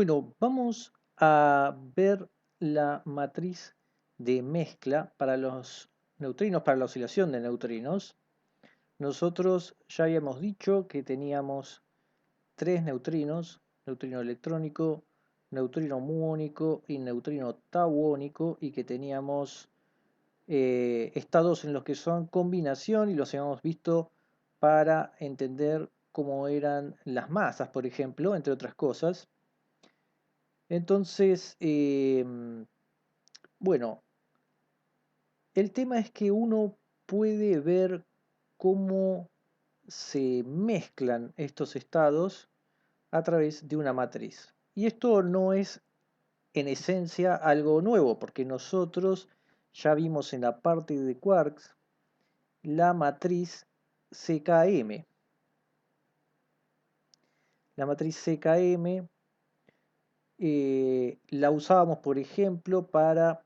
Bueno, vamos a ver la matriz de mezcla para los neutrinos, para la oscilación de neutrinos. Nosotros ya habíamos dicho que teníamos tres neutrinos: neutrino electrónico, neutrino muónico y neutrino tauónico, y que teníamos estados en los que son combinación, y los habíamos visto para entender cómo eran las masas, por ejemplo, entre otras cosas. Entonces, bueno, el tema es que uno puede ver cómo se mezclan estos estados a través de una matriz. Y esto no es en esencia algo nuevo, porque nosotros ya vimos en la parte de quarks la matriz CKM. La matriz CKM la usábamos, por ejemplo, para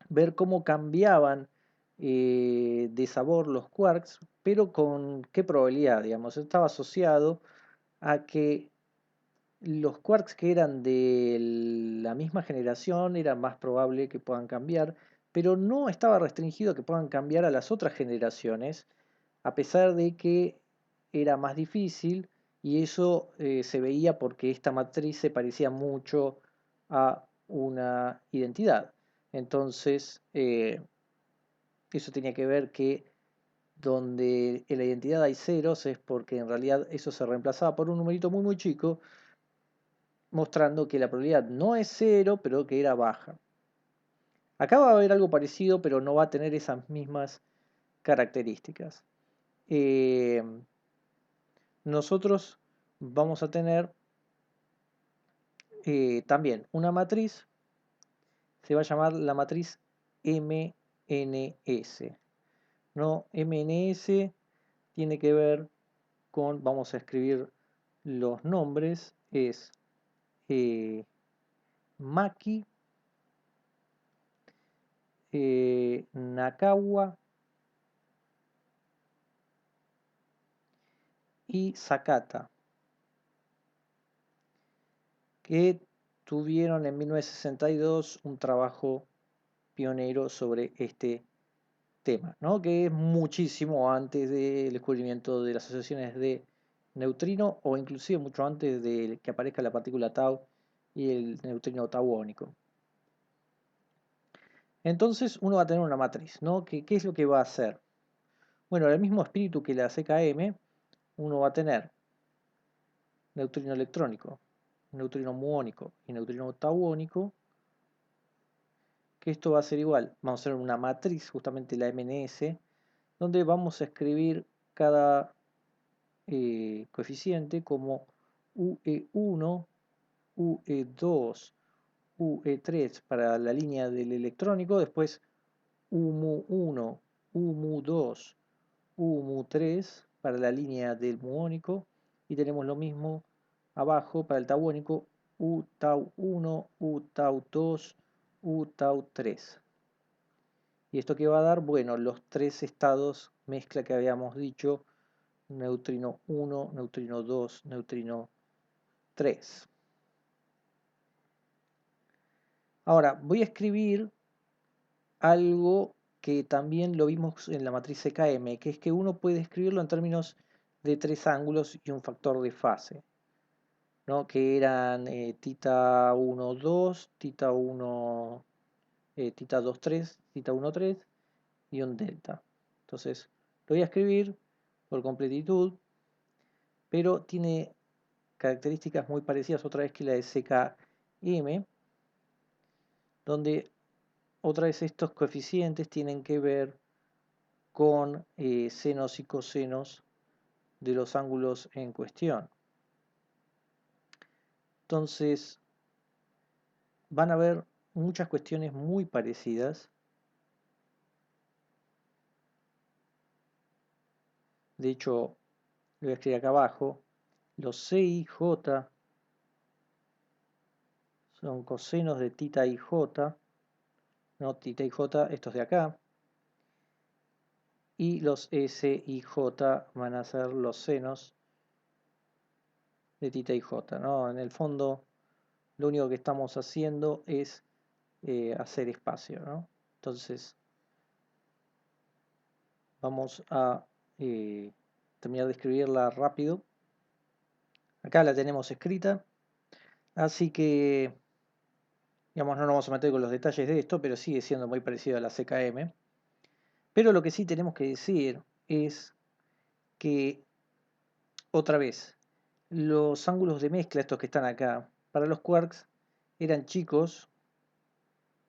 ver cómo cambiaban de sabor los quarks, pero con qué probabilidad, digamos. Estaba asociado a que los quarks que eran de la misma generación era más probable que puedan cambiar, pero no estaba restringido a que puedan cambiar a las otras generaciones, a pesar de que era más difícil, y eso se veía porque esta matriz se parecía mucho a una identidad. Entonces, eso tenía que ver que donde en la identidad hay ceros es porque en realidad eso se reemplazaba por un numerito muy muy chico, mostrando que la probabilidad no es cero, pero que era baja. Acá va a haber algo parecido, pero no va a tener esas mismas características. Eh, Nosotros vamos a tener también una matriz, se va a llamar la matriz MNS. ¿No? MNS tiene que ver con, vamos a escribir los nombres, es Maki, Nakawa y Sakata, que tuvieron en 1962 un trabajo pionero sobre este tema, ¿no? Que es muchísimo antes del descubrimiento de las asociaciones de neutrino, o inclusive mucho antes de que aparezca la partícula tau y el neutrino tauónico. Entonces uno va a tener una matriz, ¿no? ¿Qué es lo que va a hacer? Bueno, el mismo espíritu que la CKM, uno va a tener neutrino electrónico, neutrino muónico y neutrino tauónico, que esto va a ser igual. Vamos a hacer una matriz, justamente la MNS, donde vamos a escribir cada coeficiente como UE1, UE2, UE3 para la línea del electrónico, después UMU1, UMU2, UMU3 para la línea del muónico, y tenemos lo mismo abajo para el tauónico: U tau 1, U tau 2, U tau 3. ¿Y esto qué va a dar? Bueno, los tres estados mezcla que habíamos dicho: neutrino 1, neutrino 2, neutrino 3. Ahora voy a escribir algo que también lo vimos en la matriz CKM, que es que uno puede escribirlo en términos de tres ángulos y un factor de fase, ¿no? Que eran tita 1, 2, tita 1, tita 2, 3, tita 1, 3 y un delta. Entonces lo voy a escribir por completitud, pero tiene características muy parecidas otra vez que la de CKM, donde otra vez estos coeficientes tienen que ver con senos y cosenos de los ángulos en cuestión. Entonces van a haber muchas cuestiones muy parecidas. De hecho, lo voy a escribir acá abajo. Los C y J son cosenos de tita y J, ¿no? Tita y J, estos de acá. Y los S y J van a ser los senos de tita y J, ¿no? En el fondo lo único que estamos haciendo es hacer espacio, ¿no? Entonces vamos a terminar de escribirla rápido. Acá la tenemos escrita, así que digamos, no nos vamos a meter con los detalles de esto, pero sigue siendo muy parecido a la CKM. Pero lo que sí tenemos que decir es que, otra vez, los ángulos de mezcla, estos que están acá, para los quarks eran chicos,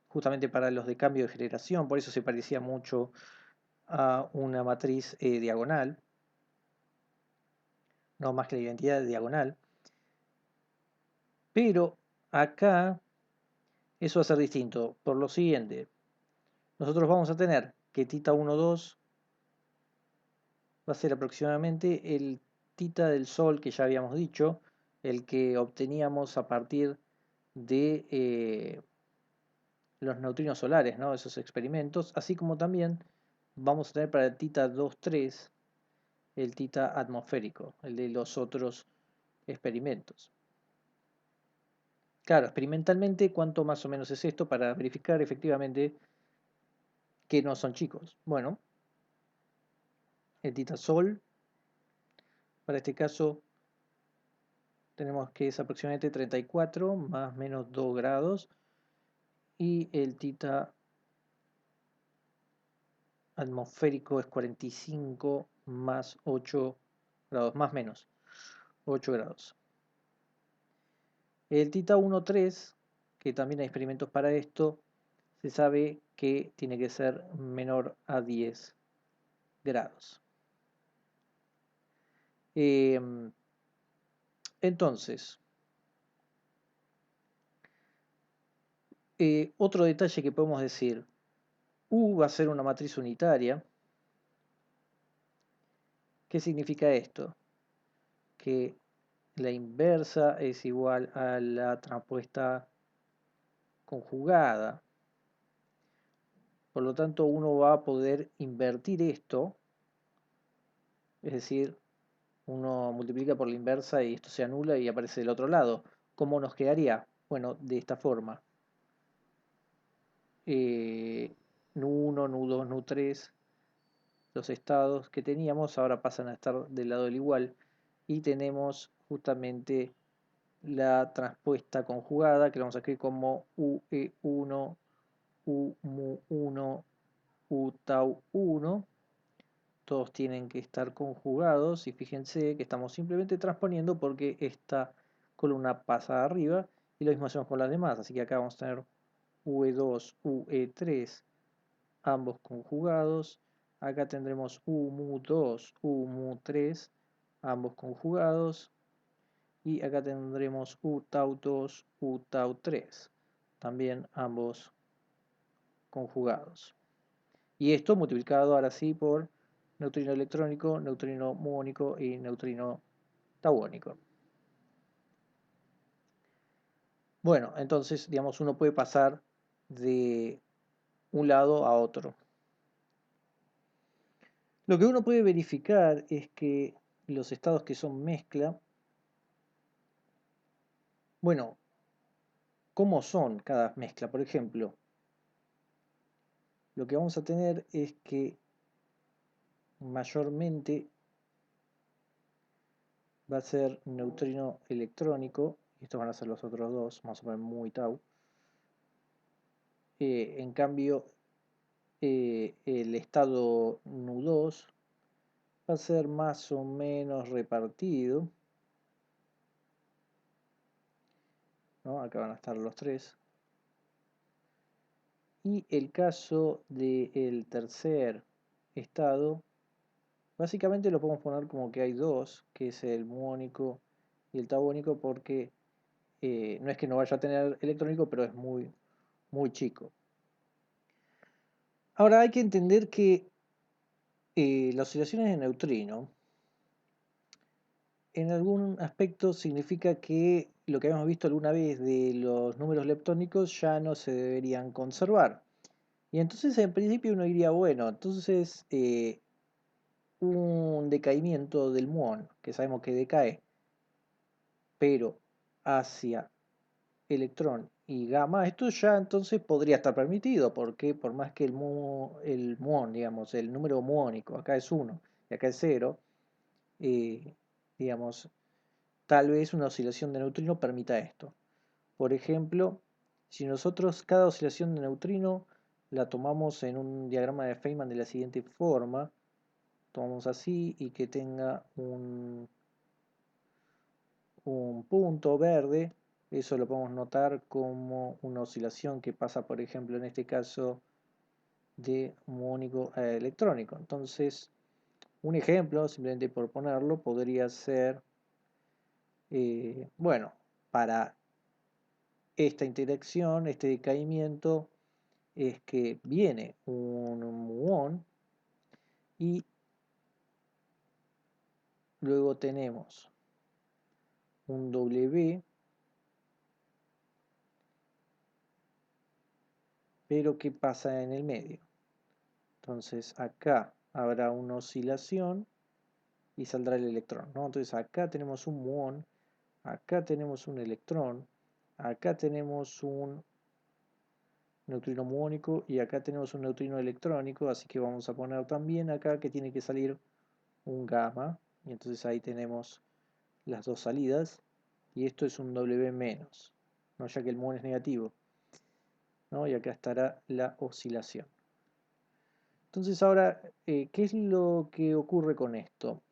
justamente para los de cambio de generación, por eso se parecía mucho a una matriz diagonal, no más que la identidad diagonal. Pero acá eso va a ser distinto, por lo siguiente, nosotros vamos a tener que θ 1, 2 va a ser aproximadamente el θ del Sol que ya habíamos dicho, el que obteníamos a partir de los neutrinos solares, ¿no? Esos experimentos, así como también vamos a tener para el θ 2, 3 el θ atmosférico, el de los otros experimentos. Claro, experimentalmente, ¿cuánto más o menos es esto para verificar efectivamente que no son chicos? Bueno, el θ Sol, para este caso, tenemos que es aproximadamente 34 más menos 2 grados y el θ atmosférico es 45 más 8 grados, más menos 8 grados. El θ 1,3, que también hay experimentos para esto, se sabe que tiene que ser menor a 10 grados. Entonces, otro detalle que podemos decir, U va a ser una matriz unitaria. ¿Qué significa esto? Que la inversa es igual a la transpuesta conjugada. Por lo tanto, uno va a poder invertir esto, es decir, uno multiplica por la inversa y esto se anula y aparece del otro lado. ¿Cómo nos quedaría? Bueno, de esta forma. Nu1, Nu2, Nu3, los estados que teníamos ahora pasan a estar del lado del igual y tenemos justamente la transpuesta conjugada que lo vamos a escribir como UE1, UMU1, U tau 1, todos tienen que estar conjugados y fíjense que estamos simplemente transponiendo porque esta columna pasa arriba y lo mismo hacemos con las demás, así que acá vamos a tener UE2, UE3, ambos conjugados, acá tendremos UMU2, UMU3, ambos conjugados y acá tendremos U tau 2, U tau 3, también ambos conjugados. Y esto multiplicado ahora sí por neutrino electrónico, neutrino muónico y neutrino tauónico. Bueno, entonces, digamos, uno puede pasar de un lado a otro. Lo que uno puede verificar es que los estados que son mezcla, bueno, ¿cómo son cada mezcla? Por ejemplo, lo que vamos a tener es que mayormente va a ser neutrino electrónico, y estos van a ser los otros dos, vamos a poner mu y tau. En cambio, el estado Nu2 va a ser más o menos repartido, ¿no? Acá van a estar los tres. Y el caso del tercer estado, básicamente lo podemos poner como que hay dos, que es el muónico y el tauónico, porque no es que no vaya a tener electrónico, pero es muy, muy chico. Ahora hay que entender que las oscilaciones de neutrino en algún aspecto significa que lo que habíamos visto alguna vez de los números leptónicos ya no se deberían conservar. Y entonces en principio uno diría, bueno, entonces un decaimiento del muón, que sabemos que decae, pero hacia electrón y gamma, esto ya entonces podría estar permitido, porque por más que el muón, digamos, el número muónico, acá es 1 y acá es 0, digamos, tal vez una oscilación de neutrino permita esto. Por ejemplo, si nosotros cada oscilación de neutrino la tomamos en un diagrama de Feynman de la siguiente forma, tomamos así y que tenga un punto verde, eso lo podemos notar como una oscilación que pasa, por ejemplo, en este caso de muónico a electrónico. Entonces, un ejemplo, simplemente por ponerlo, podría ser, bueno, para esta interacción, este decaimiento, es que viene un muón y luego tenemos un W, pero ¿qué pasa en el medio? Entonces acá habrá una oscilación y saldrá el electrón, ¿no? Entonces acá tenemos un muón, acá tenemos un electrón, acá tenemos un neutrino muónico y acá tenemos un neutrino electrónico, así que vamos a poner también acá que tiene que salir un gamma, y entonces ahí tenemos las dos salidas, y esto es un W menos, ¿no? Ya que el muón es negativo, ¿no? Y acá estará la oscilación. Entonces ahora, ¿qué es lo que ocurre con esto?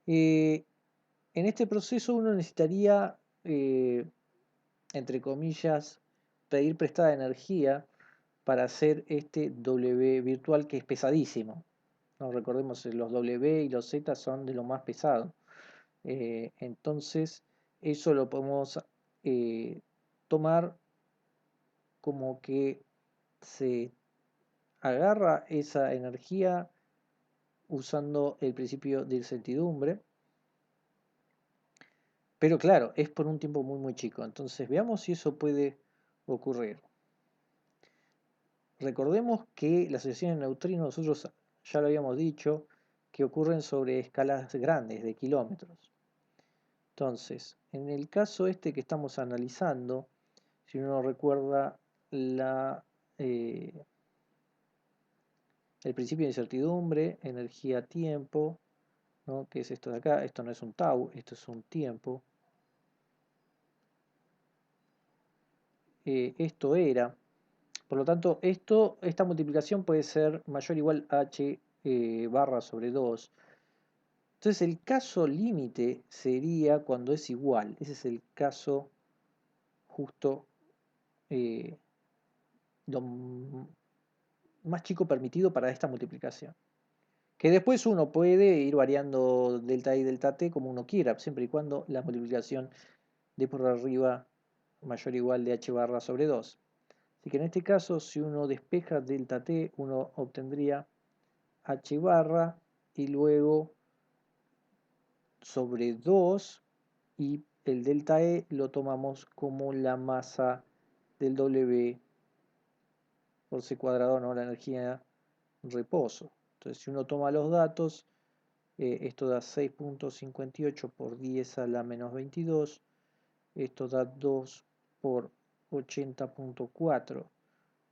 En este proceso uno necesitaría, entre comillas, pedir prestada energía para hacer este W virtual que es pesadísimo. ¿No? Recordemos, los W y los Z son de lo más pesado. Entonces, eso lo podemos tomar como que se agarra esa energía usando el principio de incertidumbre. Pero claro, es por un tiempo muy chico. Entonces veamos si eso puede ocurrir. Recordemos que las asociaciones de neutrinos, nosotros ya lo habíamos dicho, que ocurren sobre escalas grandes de kilómetros. Entonces, en el caso este que estamos analizando, si uno recuerda eh, el principio de incertidumbre, energía-tiempo, ¿no? Que es esto de acá, esto no es un tau, esto es un tiempo. Esto era, por lo tanto, esta multiplicación puede ser mayor o igual a h barra sobre 2. Entonces el caso límite sería cuando es igual. Ese es el caso justo eh, lo más chico permitido para esta multiplicación. Que después uno puede ir variando delta y delta t como uno quiera, siempre y cuando la multiplicación de por arriba mayor o igual de h barra sobre 2. Así que en este caso, si uno despeja delta t, uno obtendría h barra y luego sobre 2, y el delta E lo tomamos como la masa del W por c cuadrado, ¿no? La energía en reposo. Entonces, si uno toma los datos, esto da 6.58 por 10 a la menos 22, esto da 2 por 80.4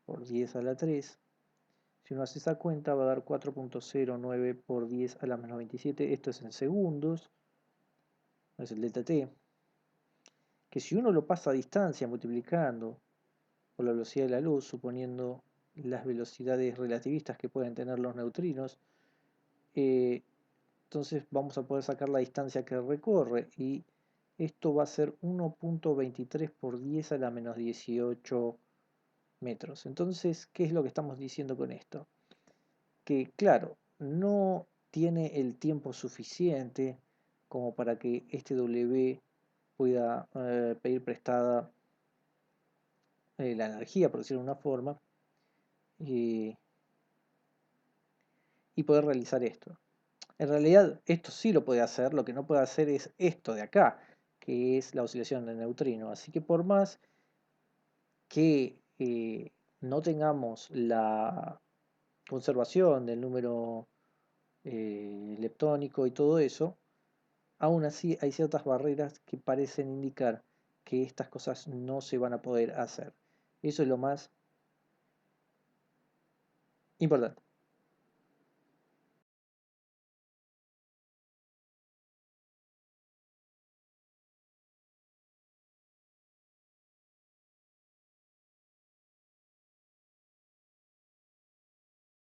por 10 a la 3. Si uno hace esa cuenta va a dar 4.09 por 10 a la menos 27, esto es en segundos, es el delta t, que si uno lo pasa a distancia multiplicando por la velocidad de la luz, suponiendo las velocidades relativistas que pueden tener los neutrinos, eh, entonces vamos a poder sacar la distancia que recorre, y esto va a ser 1.23 por 10 a la menos 18 metros. Entonces, ¿qué es lo que estamos diciendo con esto? Que claro, no tiene el tiempo suficiente como para que este W pueda pedir prestada la energía, por decirlo de una forma, eh, y poder realizar esto. En realidad, esto sí lo puede hacer, lo que no puede hacer es esto de acá, que es la oscilación del neutrino. Así que por más que no tengamos la conservación del número leptónico y todo eso, aún así hay ciertas barreras que parecen indicar que estas cosas no se van a poder hacer. Eso es lo más importante.